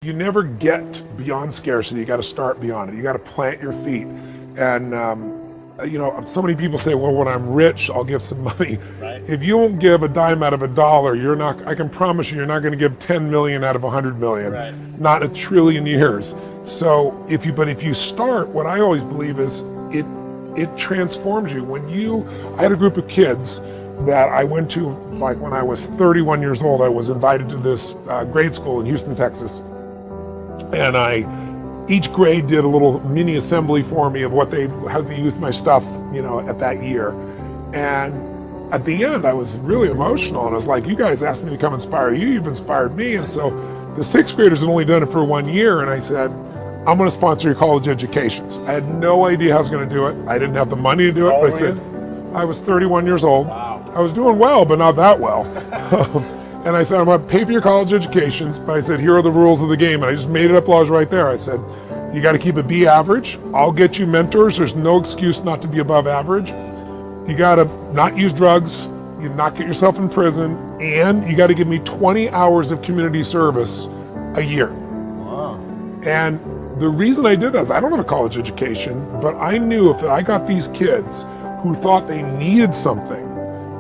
you never get beyond scarcity. You got to start beyond it. You got to plant your feet. And so many people say, well, when I'm rich, I'll give some money. Right. If you won't give a dime out of a dollar, I can promise you're not going to give 10 million out of 100 million. Right. Not in a trillion years. So if you start, what I always believe is it transforms you. I had a group of kids that I went to, like when I was 31 years old, I was invited to this grade school in Houston, Texas. And each grade did a little mini assembly for me of how they used my stuff, at that year. And at the end, I was really emotional. And I was like, you guys asked me to come inspire you. You've inspired me. And so the sixth graders had only done it for 1 year. And I said, I'm going to sponsor your college educations. I had no idea how I was going to do it. I didn't have the money to do it. But I said, I was 31 years old. Wow. I was doing well, but not that well. And I said, I'm going to pay for your college educations. But I said, here are the rules of the game. And I just made it up while I was right there. I said, you got to keep a B average. I'll get you mentors. There's no excuse not to be above average. You got to not use drugs. You not get yourself in prison. And you got to give me 20 hours of community service a year. Wow. And the reason I did that is I don't have a college education, but I knew if I got these kids who thought they needed something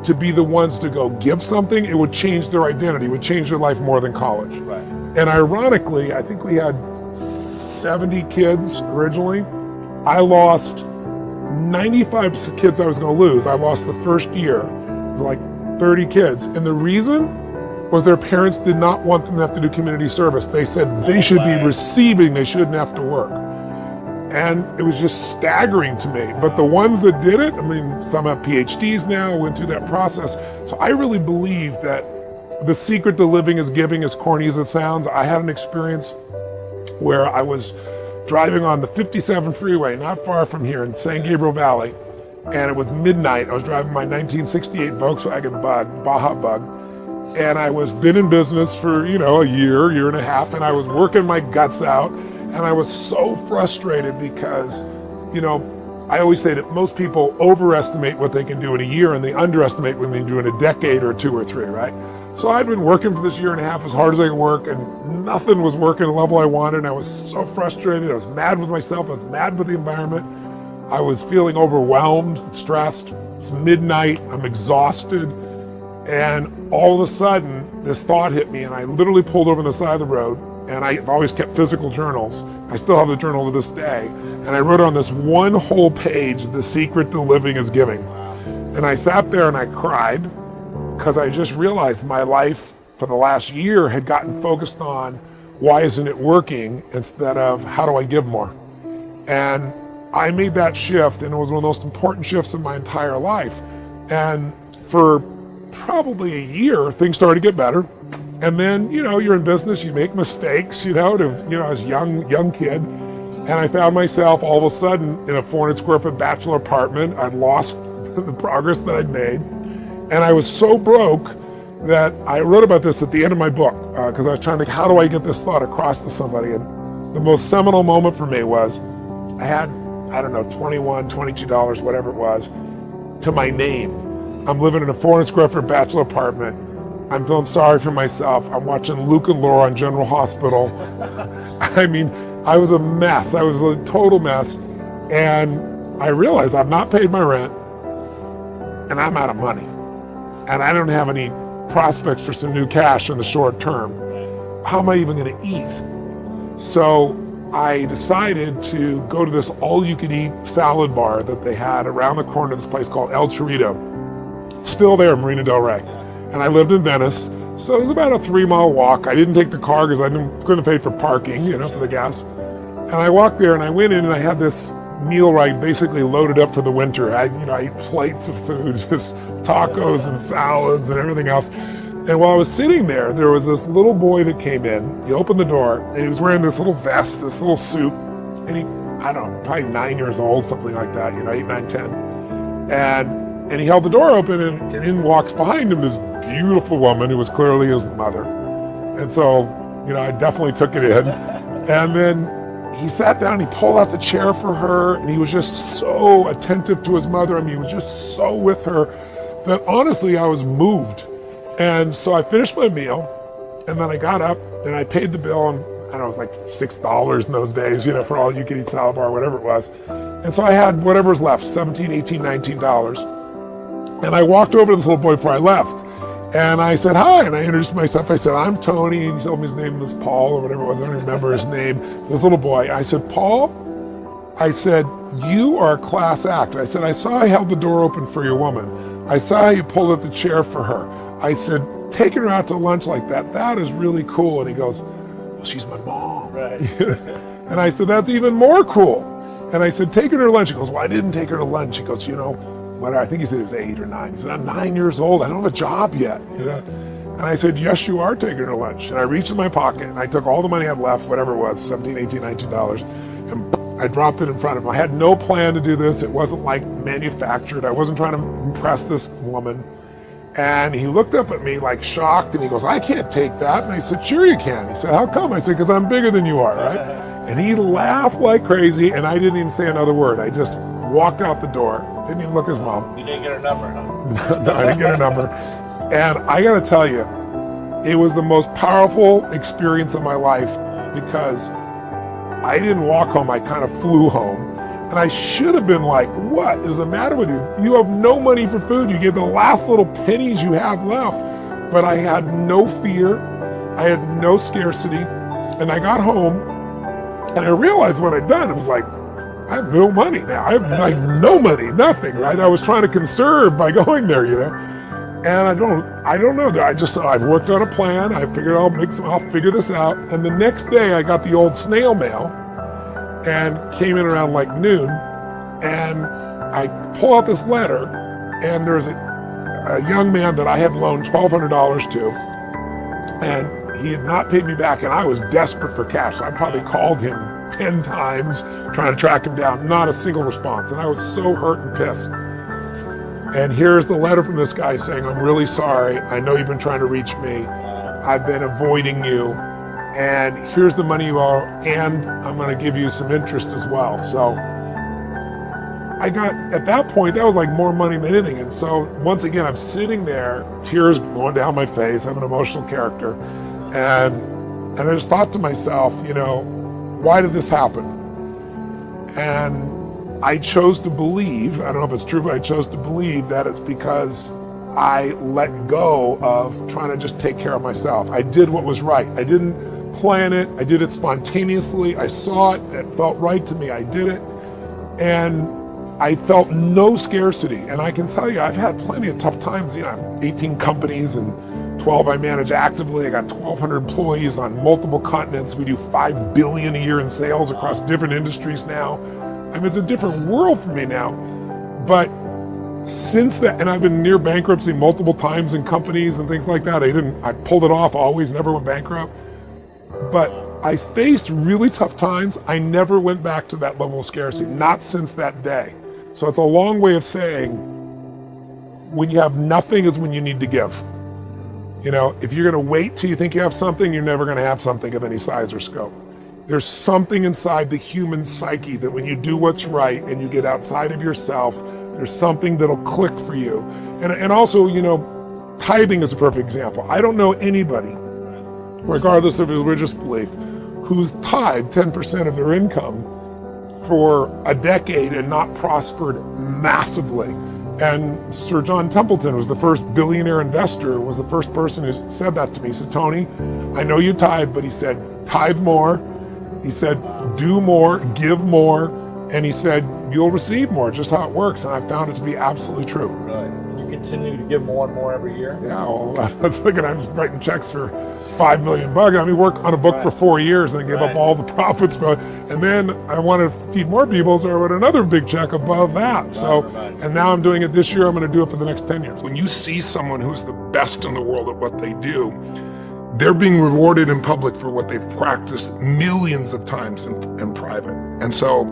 to be the ones to go give something, it would change their identity, it would change their life more than college. Right. And ironically, I think we had 70 kids originally. I lost 95 kids I was going to lose. I lost the first year. It was like 30 kids. And the reason was their parents did not want them to have to do community service. They said they should be receiving, they shouldn't have to work. And it was just staggering to me. But the ones that did it, some have PhDs now, went through that process. So I really believe that the secret to living is giving, as corny as it sounds. I had an experience where I was driving on the 57 freeway, not far from here in San Gabriel Valley, and it was midnight. I was driving my 1968 Volkswagen Bug, Baja Bug, and I was been in business for, a year and a half, and I was working my guts out, and I was so frustrated because, I always say that most people overestimate what they can do in a year and they underestimate what they can do in a decade or two or three, right? So I'd been working for this year and a half as hard as I could work, and nothing was working at the level I wanted, and I was so frustrated. I was mad with myself. I was mad with the environment. I was feeling overwhelmed, stressed. It's midnight. I'm exhausted. And all of a sudden, this thought hit me, and I literally pulled over on the side of the road, and I've always kept physical journals. I still have the journal to this day. And I wrote on this one whole page, "The secret to living is giving." And I sat there and I cried because I just realized my life for the last year had gotten focused on why isn't it working instead of how do I give more. And I made that shift, and it was one of the most important shifts in my entire life. And for probably a year, things started to get better. And then, you're in business, you make mistakes, I was a young kid. And I found myself all of a sudden in a 400 square foot bachelor apartment. I'd lost the progress that I'd made. And I was so broke that I wrote about this at the end of my book, because I was trying to think, how do I get this thought across to somebody? And the most seminal moment for me was I had, $21, $22, whatever it was, to my name. I'm living in a 400 square foot bachelor apartment. I'm feeling sorry for myself. I'm watching Luke and Laura on General Hospital. I was a mess. I was a total mess. And I realized I've not paid my rent, and I'm out of money. And I don't have any prospects for some new cash in the short term. How am I even going to eat? So I decided to go to this all-you-can-eat salad bar that they had around the corner of this place called El Chorrito. It's still there, Marina Del Rey. And I lived in Venice, so it was about a 3-mile walk. I didn't take the car because I couldn't pay for parking, for the gas. And I walked there and I went in and I had this meal right basically loaded up for the winter. I ate plates of food, just tacos and salads and everything else. And while I was sitting there, there was this little boy that came in. He opened the door and he was wearing this little vest, this little suit. And he, probably 9 years old, something like that, 8, 9, 10. And he held the door open, and in walks behind him this beautiful woman who was clearly his mother. And so, I definitely took it in. And then he sat down, he pulled out the chair for her, and he was just so attentive to his mother. He was just so with her that honestly, I was moved. And so I finished my meal, and then I got up and I paid the bill, don't know, it was like $6 in those days, you know, for all you could eat salad bar, whatever it was. And so I had whatever was left, $17, $18, $19. And I walked over to this little boy before I left. And I said, hi, and I introduced myself. I said, I'm Tony, and he told me his name was Paul or whatever it was. I don't even remember his name. This little boy. I said, Paul, I said, you are a class act. I said, I saw you held the door open for your woman. I saw how you pulled up the chair for her. I said, taking her out to lunch like that, that is really cool. And he goes, well, she's my mom. Right. And I said, that's even more cool. And I said, taking her to lunch. He goes, well, I didn't take her to lunch. He goes, you know, I think he said he was 8 or 9. He said, I'm 9 years old. I don't have a job yet. You know? And I said, yes, you are taking her to lunch. And I reached in my pocket and I took all the money I had left, whatever it was, $17, $18, $19, and I dropped it in front of him. I had no plan to do this. It wasn't like manufactured. I wasn't trying to impress this woman. And he looked up at me like shocked and he goes, I can't take that. And I said, sure you can. He said, how come? I said, because I'm bigger than you are, right? And he laughed like crazy and I didn't even say another word. I just walked out the door. Didn't even look at his mom. You didn't get her number, huh? No, I didn't get her number. And I gotta tell you, it was the most powerful experience of my life because I didn't walk home, I kind of flew home. And I should have been like, what is the matter with you? You have no money for food. You get the last little pennies you have left. But I had no fear. I had no scarcity. And I got home and I realized what I'd done. It was like, I have no money now. I have like no money, nothing, right? I was trying to conserve by going there, you know? And I don't know. I've worked on a plan. I figured I'll figure this out. And the next day I got the old snail mail and came in around like noon. And I pull out this letter and there's a young man that I had loaned $1,200 to. And he had not paid me back and I was desperate for cash. I probably called him 10 times trying to track him down, not a single response. And I was so hurt and pissed. And here's the letter from this guy saying, I'm really sorry. I know you've been trying to reach me. I've been avoiding you. And here's the money you owe, and I'm going to give you some interest as well. So I got, at that point, that was like more money than anything. And so once again, I'm sitting there, tears going down my face. I'm an emotional character. And I just thought to myself, you know, why did this happen? And I chose to believe, I don't know if it's true, but I chose to believe that it's because I let go of trying to just take care of myself. I did what was right. I didn't plan it. I did it spontaneously. I saw it. It felt right to me. I did it. And I felt no scarcity. And I can tell you, I've had plenty of tough times. You know, I have 18 companies and 12 I manage actively. I got 1,200 employees on multiple continents. We do $5 billion a year in sales across different industries now. I mean, it's a different world for me now. But since that, and I've been near bankruptcy multiple times in companies and things like that. I pulled it off always, never went bankrupt. But I faced really tough times. I never went back to that level of scarcity, not since that day. So it's a long way of saying, when you have nothing is when you need to give. You know, if you're gonna wait till you think you have something, you're never gonna have something of any size or scope. There's something inside the human psyche that when you do what's right and you get outside of yourself, there's something that'll click for you. And also, you know, tithing is a perfect example. I don't know anybody, regardless of religious belief, who's tithed 10% of their income for a decade and not prospered massively. And Sir John Templeton was the first billionaire investor, was the first person who said that to me. He said, Tony, I know you tithe, but he said, tithe more. He said, do more, give more. And he said, you'll receive more, just how it works. And I found it to be absolutely true. Really? You continue to give more and more every year? Yeah, well, I was thinking I was writing checks for $5 million. I mean, work on a book for 4 years and then give up all the profits for it. And then I wanted to feed more people, so I wrote another big check above that. So, and now I'm doing it this year. I'm going to do it for the next 10 years. When you see someone who's the best in the world at what they do, they're being rewarded in public for what they've practiced millions of times in private. And so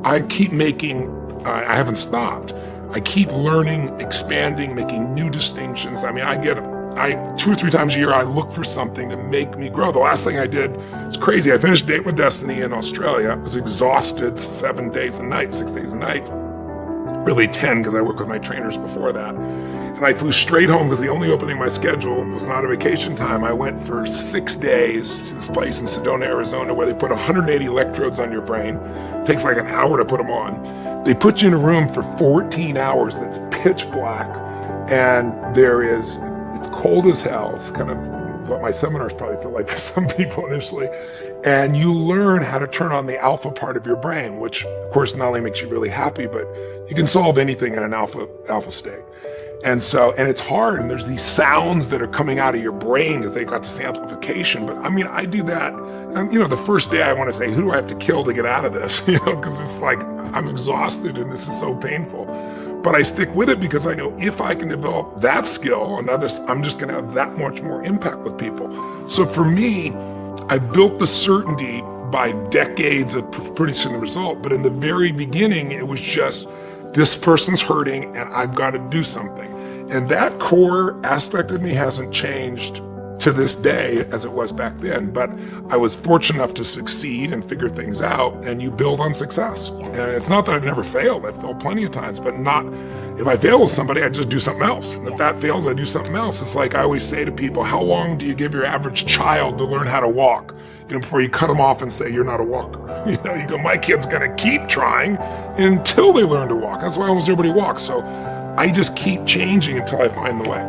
I keep making, I haven't stopped. I keep learning, expanding, making new distinctions. I mean, 2 or 3 times a year, I look for something to make me grow. The last thing I did, it's crazy. I finished Date with Destiny in Australia. I was exhausted 7 days a night, 6 days a night, really 10 because I worked with my trainers before that. And I flew straight home because the only opening in my schedule was not a vacation time. I went for 6 days to this place in Sedona, Arizona, where they put 180 electrodes on your brain. It takes like an hour to put them on. They put you in a room for 14 hours that's pitch black. And it's cold as hell. It's kind of what my seminars probably feel like for some people initially. And you learn how to turn on the alpha part of your brain, which of course not only makes you really happy, but you can solve anything in an alpha state. And it's hard, and there's these sounds that are coming out of your brain because they got this amplification. But I mean, I do that. And the first day I want to say, who do I have to kill to get out of this? Because it's like, I'm exhausted and this is so painful. But I stick with it because I know if I can develop that skill and others, I'm just going to have that much more impact with people. So for me, I built the certainty by decades of producing the result. But in the very beginning, it was just, this person's hurting and I've got to do something. And that core aspect of me hasn't changed to this day as it was back then. But I was fortunate enough to succeed and figure things out, and you build on success. Yes. And it's not that I've never failed. I've failed plenty of times, but not, if I fail with somebody, I just do something else. And if that fails, I do something else. It's like I always say to people, how long do you give your average child to learn how to walk? Before you cut them off and say, you're not a walker. You go, my kid's gonna keep trying until they learn to walk. That's why almost everybody walks. So I just keep changing until I find the way.